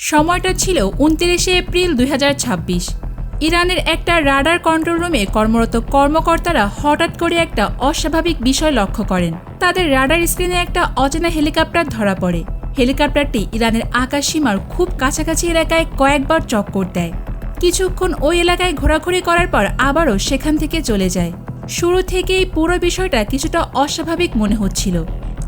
সময়টা ছিল ২৯ এপ্রিল ২০২৬। ইরানের একটা রাডার কন্ট্রোল রুমে কর্মরত কর্মকর্তারা হঠাৎ করে একটা অস্বাভাবিক বিষয় লক্ষ্য করেন। তাদের রাডার স্ক্রিনে একটা অচেনা হেলিকপ্টার ধরা পড়ে। হেলিকপ্টারটি ইরানের আকাশসীমার খুব কাছাকাছি এলাকায় কয়েকবার চক্কর দেয়। কিছুক্ষণ ওই এলাকায় ঘোরাঘুরি করার পর আবারও সেখান থেকে চলে যায়। শুরু থেকেই পুরো বিষয়টা কিছুটা অস্বাভাবিক মনে হচ্ছিল,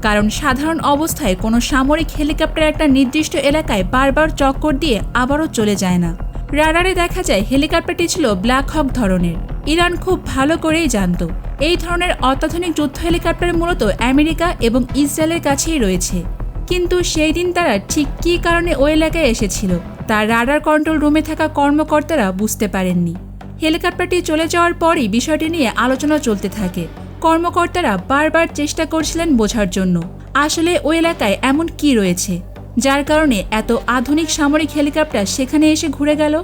কারণ সাধারণ অবস্থায় কোনো সামরিক হেলিকপ্টার একটা নির্দিষ্ট এলাকায় বারবার চক্কর দিয়ে আবারও চলে যায় না। রাডারে দেখা যায় হেলিকপ্টারটি ছিল ব্ল্যাক হক ধরনের। ইরান খুব ভালো করেই জানত এই ধরনের অত্যাধুনিক যুদ্ধ হেলিকপ্টার মূলত আমেরিকা এবং ইসরায়েলের কাছেই রয়েছে। কিন্তু সেই দিন তারা ঠিক কী কারণে ওই এলাকায় এসেছিল তা রাডার কন্ট্রোল রুমে থাকা কর্মকর্তারা বুঝতে পারেননি। হেলিকপ্টারটি চলে যাওয়ার পরই বিষয়টি নিয়ে আলোচনা চলতে থাকে। কর্মকর্তারা বারবার চেষ্টা করছিলেন বোঝার জন্য আসলে ওই এলাকায় এমন কি রয়েছে যার কারণে এত আধুনিক সামরিক হেলিকপ্টার সেখানে এসে ঘুরে গেল।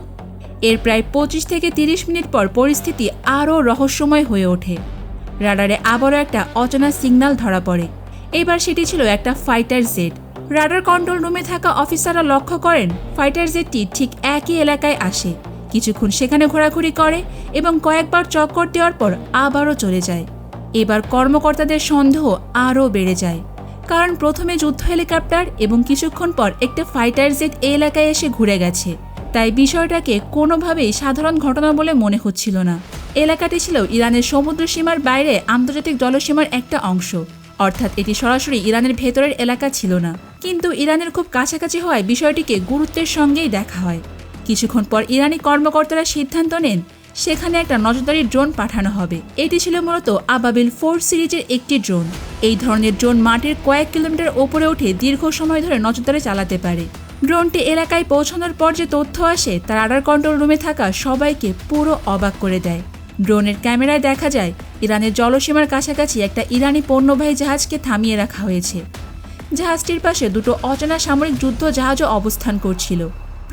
এর প্রায় ২৫ থেকে ৩০ মিনিট পর পরিস্থিতি আরও রহস্যময় হয়ে ওঠে। রাডারে আবারও একটা অচেনা সিগন্যাল ধরা পড়ে। এবার সেটি ছিল একটা ফাইটার জেট। রাডার কন্ট্রোল রুমে থাকা অফিসাররা লক্ষ্য করেন ফাইটার জেটটি ঠিক একই এলাকায় আসে, কিছুক্ষণ সেখানে ঘোরাঘুরি করে এবং কয়েকবার চক্কর দেওয়ার পর আবারও চলে যায়। এবার কর্মকর্তাদের সন্দেহ আরও বেড়ে যায়, কারণ প্রথমে যুদ্ধ হেলিকপ্টার এবং কিছুক্ষণ পর একটা ফাইটার জেট এই এলাকায় এসে ঘুরে গেছে। তাই বিষয়টাকে কোনোভাবেই সাধারণ ঘটনা বলে মনে হচ্ছিল না। এলাকাটি ছিল ইরানের সমুদ্র সীমার বাইরে আন্তর্জাতিক জলসীমার একটা অংশ, অর্থাৎ এটি সরাসরি ইরানের ভেতরের এলাকা ছিল না। কিন্তু ইরানের খুব কাছাকাছি হওয়ায় বিষয়টিকে গুরুত্বের সঙ্গেই দেখা হয়। কিছুক্ষণ পর ইরানি কর্মকর্তারা সিদ্ধান্ত নেন সেখানে একটা নজরদারি ড্রোন পাঠানো হবে। এটি ছিল মূলত আবাবিল 4 সিরিজের একটি ড্রোন। এই ধরনের ড্রোন মাটির কয়েক কিলোমিটার ওপরে উঠে দীর্ঘ সময় ধরে নজরদারি চালাতে পারে। ড্রোনটি এলাকায় পৌঁছানোর পর যে তথ্য আসে তা রাডার কন্ট্রোল রুমে থাকা সবাইকে পুরো অবাক করে দেয়। ড্রোনের ক্যামেরায় দেখা যায় ইরানের জলসীমার কাছাকাছি একটা ইরানি পণ্যবাহী জাহাজকে থামিয়ে রাখা হয়েছে। জাহাজটির পাশে দুটো অচেনা সামরিক যুদ্ধ জাহাজও অবস্থান করছিল।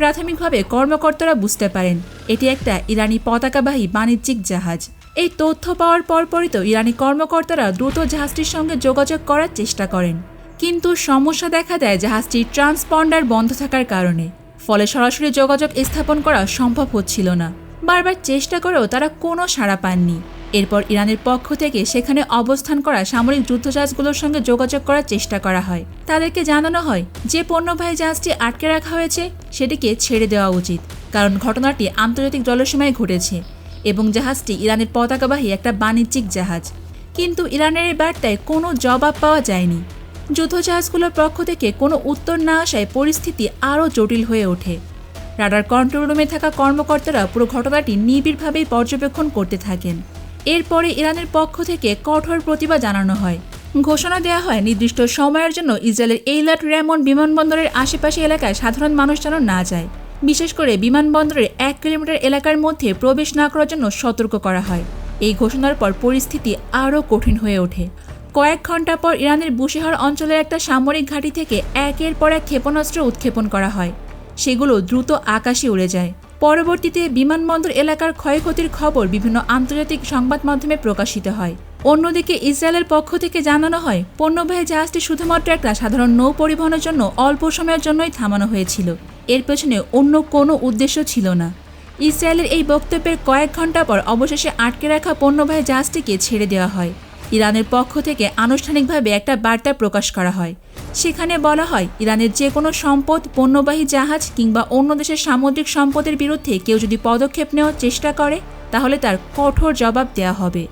প্রাথমিকভাবে কর্মকর্তারা বুঝতে পারেন এটি একটা ইরানি পতাকাবাহী বাণিজ্যিক জাহাজ। এই তথ্য পাওয়ার পরপরই তো ইরানি কর্মকর্তারা দ্রুত জাহাজটির সঙ্গে যোগাযোগ করার চেষ্টা করেন। কিন্তু সমস্যা দেখা দেয় জাহাজটির ট্রান্সপন্ডার বন্ধ থাকার কারণে। ফলে সরাসরি যোগাযোগ স্থাপন করা সম্ভব হচ্ছিল না। বারবার চেষ্টা করেও তারা কোনো সাড়া পাননি। এরপর ইরানের পক্ষ থেকে সেখানে অবস্থান করা সামরিক যুদ্ধজাহাজগুলোর সঙ্গে যোগাযোগ করার চেষ্টা করা হয়। তাদেরকে জানানো হয় যে পণ্যবাহী জাহাজটি আটকে রাখা হয়েছে সেটিকে ছেড়ে দেওয়া উচিত, কারণ ঘটনাটি আন্তর্জাতিক জলসীমায় ঘটেছে এবং জাহাজটি ইরানের পতাকাবাহী একটা বাণিজ্যিক জাহাজ। কিন্তু ইরানের এই বার্তায় কোনো জবাব পাওয়া যায়নি। যুদ্ধজাহাজগুলোর পক্ষ থেকে কোনো উত্তর না আসায় পরিস্থিতি আরও জটিল হয়ে ওঠে। রাডার কন্ট্রোল রুমে থাকা কর্মকর্তারা পুরো ঘটনাটি নিবিড়ভাবেই পর্যবেক্ষণ করতে থাকেন। এরপরে ইরানের পক্ষ থেকে কঠোর প্রতিবাদ জানানো হয়। ঘোষণা দেওয়া হয় নির্দিষ্ট সময়ের জন্য ইসরায়েলের এইলাট রেমন বিমানবন্দরের আশেপাশে এলাকায় সাধারণ মানুষ যেন না যায়। বিশেষ করে বিমানবন্দরের ১ কিলোমিটার এলাকার মধ্যে প্রবেশ না করার জন্য সতর্ক করা হয়। এই ঘোষণার পর পরিস্থিতি আরও কঠিন হয়ে ওঠে। কয়েক ঘন্টা পর ইরানের বুশেহর অঞ্চলের একটা সামরিক ঘাঁটি থেকে একের পর এক ক্ষেপণাস্ত্র উৎক্ষেপণ করা হয়। সেগুলো দ্রুত আকাশে উড়ে যায়। পরবর্তীতে বিমানবন্দর এলাকার ক্ষয়ক্ষতির খবর বিভিন্ন আন্তর্জাতিক সংবাদ মাধ্যমে প্রকাশিত হয়। অন্যদিকে ইসরায়েলের পক্ষ থেকে জানানো হয় পণ্যবাহী জাহাজটি শুধুমাত্র একটা সাধারণ নৌ পরিবহনের জন্য অল্প সময়ের জন্যই থামানো হয়েছিল। এর পেছনে অন্য কোনো উদ্দেশ্য ছিল না। ইসরায়েলের এই বক্তব্যের কয়েক ঘন্টা পর অবশেষে আটকে রাখা পণ্যবাহী জাহাজটিকে ছেড়ে দেওয়া হয়। ইরানের পক্ষ থেকে আনুষ্ঠানিকভাবে একটা বার্তা প্রকাশ করা হয়। সেখানে বলা হয় ইরানের যে কোনো সম্পদ, পণ্যবাহী জাহাজ কিংবা অন্য দেশের সামুদ্রিক সম্পদের বিরুদ্ধে কেউ যদি পদক্ষেপ নেওয়ার চেষ্টা করে তাহলে তার কঠোর জবাব দেওয়া হবে।